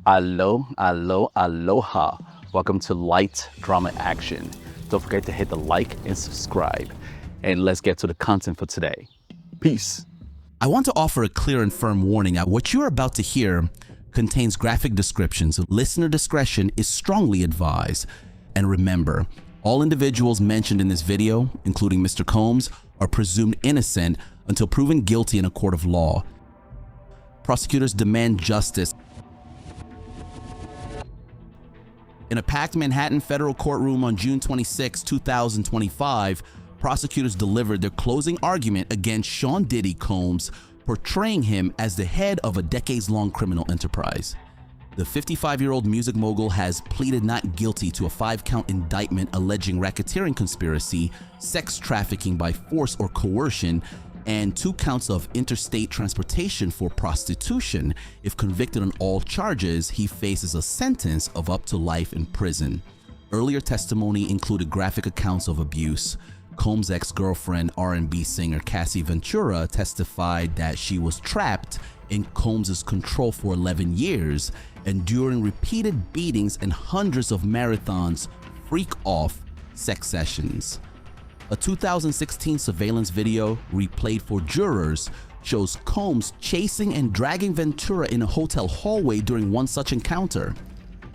Aloha. Welcome to Light Drama Action. Don't forget to hit the like and subscribe. And let's get to the content for today. Peace. I want to offer a clear and firm warning that what you are about to hear contains graphic descriptions. Listener discretion is strongly advised. And remember, all individuals mentioned in this video, including Mr. Combs, are presumed innocent until proven guilty in a court of law. Prosecutors demand justice. In a packed Manhattan federal courtroom on June 26, 2025, prosecutors delivered their closing argument against Sean Diddy Combs, portraying him as the head of a decades-long criminal enterprise. The 55-year-old music mogul has pleaded not guilty to a 5-count indictment alleging racketeering conspiracy, sex trafficking by force or coercion, and 2 counts of interstate transportation for prostitution. If convicted on all charges, he faces a sentence of up to life in prison. Earlier testimony included graphic accounts of abuse. Combs' ex-girlfriend, R&B singer Cassie Ventura, testified that she was trapped in Combs' control for 11 years, enduring repeated beatings and hundreds of marathons, freak-off sex sessions. A 2016 surveillance video replayed for jurors shows Combs chasing and dragging Ventura in a hotel hallway during one such encounter.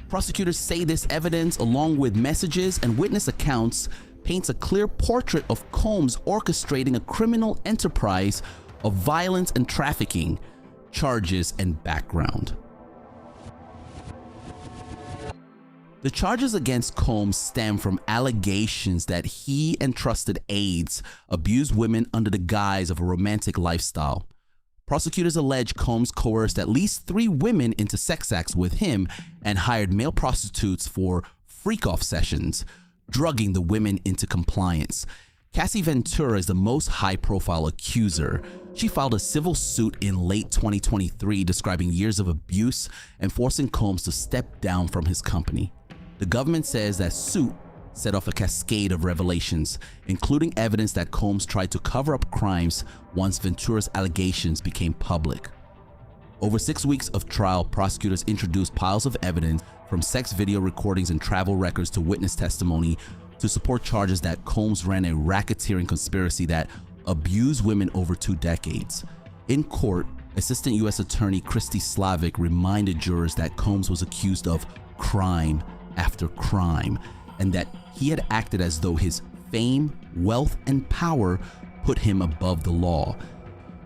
Prosecutors say this evidence, along with messages and witness accounts, paints a clear portrait of Combs orchestrating a criminal enterprise of violence and trafficking, charges, and background. The charges against Combs stem from allegations that he and trusted aides abused women under the guise of a romantic lifestyle. Prosecutors allege Combs coerced at least 3 women into sex acts with him and hired male prostitutes for freak-off sessions, drugging the women into compliance. Cassie Ventura is the most high-profile accuser. She filed a civil suit in late 2023 describing years of abuse and forcing Combs to step down from his company. The government says that suit set off a cascade of revelations, including evidence that Combs tried to cover up crimes once Ventura's allegations became public. Over 6 weeks of trial, prosecutors introduced piles of evidence from sex video recordings and travel records to witness testimony to support charges that Combs ran a racketeering conspiracy that abused women over 2 decades. In court, Assistant U.S. Attorney Christy Slavik reminded jurors that Combs was accused of crime after crime, and that he had acted as though his fame, wealth, and power put him above the law.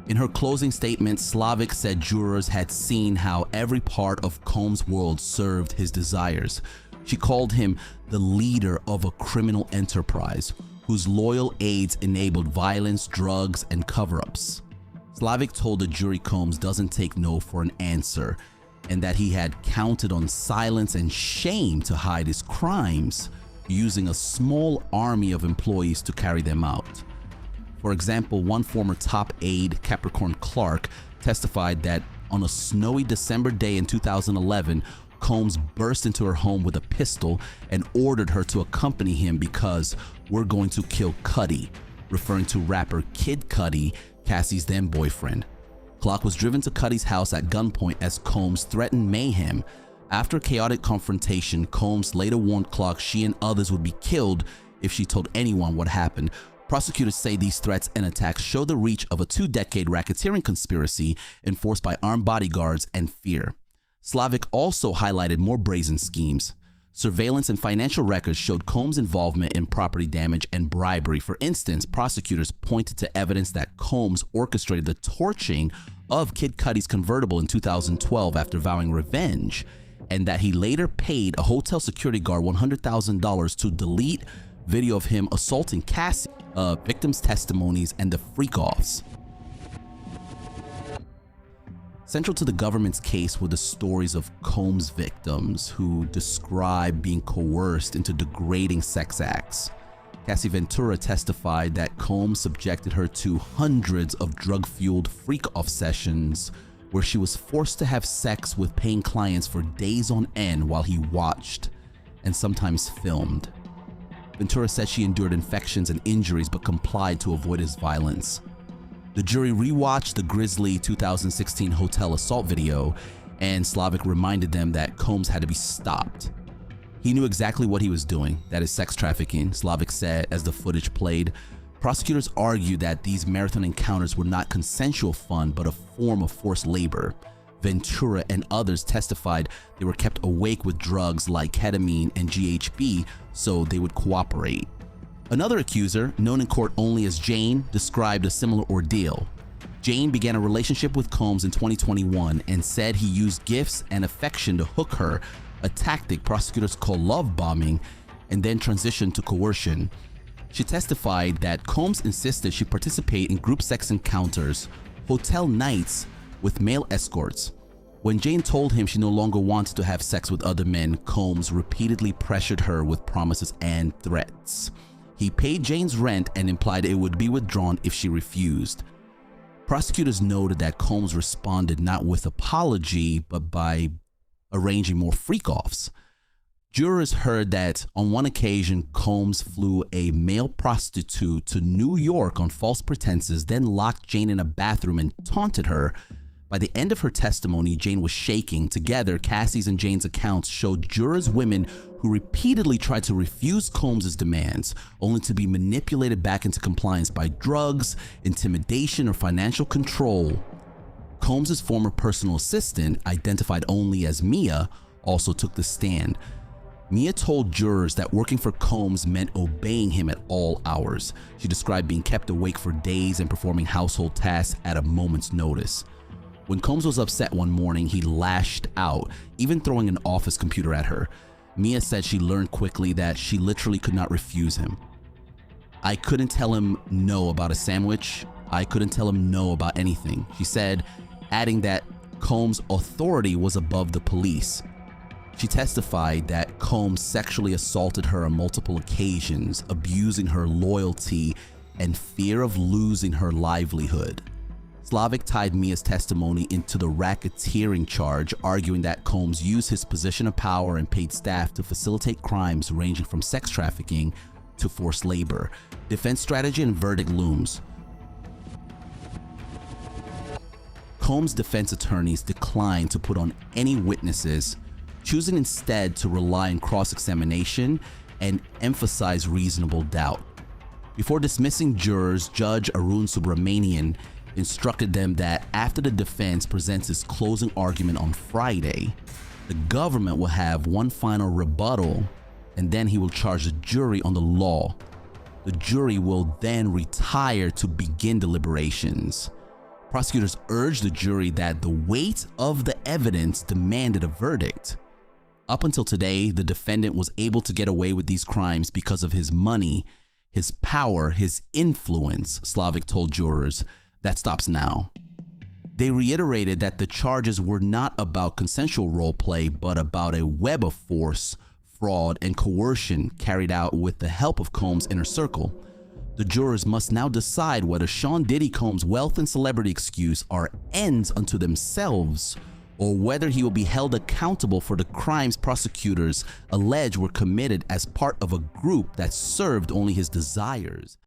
In her closing statement, Slavik said jurors had seen how every part of Combs' world served his desires. She called him the leader of a criminal enterprise whose loyal aides enabled violence, drugs, and cover-ups. Slavik told the jury Combs doesn't take no for an answer, and that he had counted on silence and shame to hide his crimes, using a small army of employees to carry them out. For example, one former top aide, Capricorn Clark, testified that on a snowy December day in 2011, Combs burst into her home with a pistol and ordered her to accompany him because "we're going to kill Cudi," referring to rapper Kid Cudi, Cassie's then boyfriend. Clark was driven to Cudi's house at gunpoint as Combs threatened mayhem. After a chaotic confrontation, Combs later warned Clark she and others would be killed if she told anyone what happened. Prosecutors say these threats and attacks show the reach of a 2-decade racketeering conspiracy enforced by armed bodyguards and fear. Slavik also highlighted more brazen schemes. Surveillance and financial records showed Combs' involvement in property damage and bribery. For instance, prosecutors pointed to evidence that Combs orchestrated the torching of Kid Cudi's convertible in 2012 after vowing revenge, and that he later paid a hotel security guard $100,000 to delete video of him assaulting Cassie, victims' testimonies, and the freak-offs. Central to the government's case were the stories of Combs victims who described being coerced into degrading sex acts. Cassie Ventura testified that Combs subjected her to hundreds of drug-fueled freak-off sessions where she was forced to have sex with paying clients for days on end while he watched and sometimes filmed. Ventura said she endured infections and injuries but complied to avoid his violence. The jury rewatched the grisly 2016 hotel assault video and Slavik reminded them that Combs had to be stopped. He knew exactly what he was doing, that is sex trafficking, Slavik said as the footage played. Prosecutors argued that these marathon encounters were not consensual fun but a form of forced labor. Ventura and others testified they were kept awake with drugs like ketamine and GHB so they would cooperate. Another accuser, known in court only as Jane, described a similar ordeal. Jane began a relationship with Combs in 2021 and said he used gifts and affection to hook her, a tactic prosecutors call love bombing, and then transitioned to coercion. She testified that Combs insisted she participate in group sex encounters, hotel nights with male escorts. When Jane told him she no longer wanted to have sex with other men, Combs repeatedly pressured her with promises and threats. He paid Jane's rent and implied it would be withdrawn if she refused. Prosecutors noted that Combs responded not with apology, but by arranging more freak-offs. Jurors heard that on one occasion, Combs flew a male prostitute to New York on false pretenses, then locked Jane in a bathroom and taunted her. By the end of her testimony, Jane was shaking. Together, Cassie's and Jane's accounts showed jurors women who repeatedly tried to refuse Combs' demands, only to be manipulated back into compliance by drugs, intimidation, or financial control. Combs' former personal assistant, identified only as Mia, also took the stand. Mia told jurors that working for Combs meant obeying him at all hours. She described being kept awake for days and performing household tasks at a moment's notice. When Combs was upset one morning, he lashed out, even throwing an office computer at her. Mia said she learned quickly that she literally could not refuse him. "I couldn't tell him no about a sandwich. I couldn't tell him no about anything," she said, adding that Combs' authority was above the police. She testified that Combs sexually assaulted her on multiple occasions, abusing her loyalty and fear of losing her livelihood. Slavik tied Mia's testimony into the racketeering charge, arguing that Combs used his position of power and paid staff to facilitate crimes ranging from sex trafficking to forced labor. Defense strategy and verdict looms. Combs' defense attorneys declined to put on any witnesses, choosing instead to rely on cross-examination and emphasize reasonable doubt. Before dismissing jurors, Judge Arun Subramanian instructed them that after the defense presents its closing argument on Friday, the government will have one final rebuttal, and then he will charge the jury on the law. The jury will then retire to begin deliberations. Prosecutors urged the jury that the weight of the evidence demanded a verdict. Up until today, the defendant was able to get away with these crimes because of his money, his power, his influence, Slavik told jurors. That stops now. They reiterated that the charges were not about consensual role play, but about a web of force, fraud, and coercion carried out with the help of Combs' inner circle. The jurors must now decide whether Sean Diddy Combs' wealth and celebrity excuse are ends unto themselves, or whether he will be held accountable for the crimes prosecutors allege were committed as part of a group that served only his desires.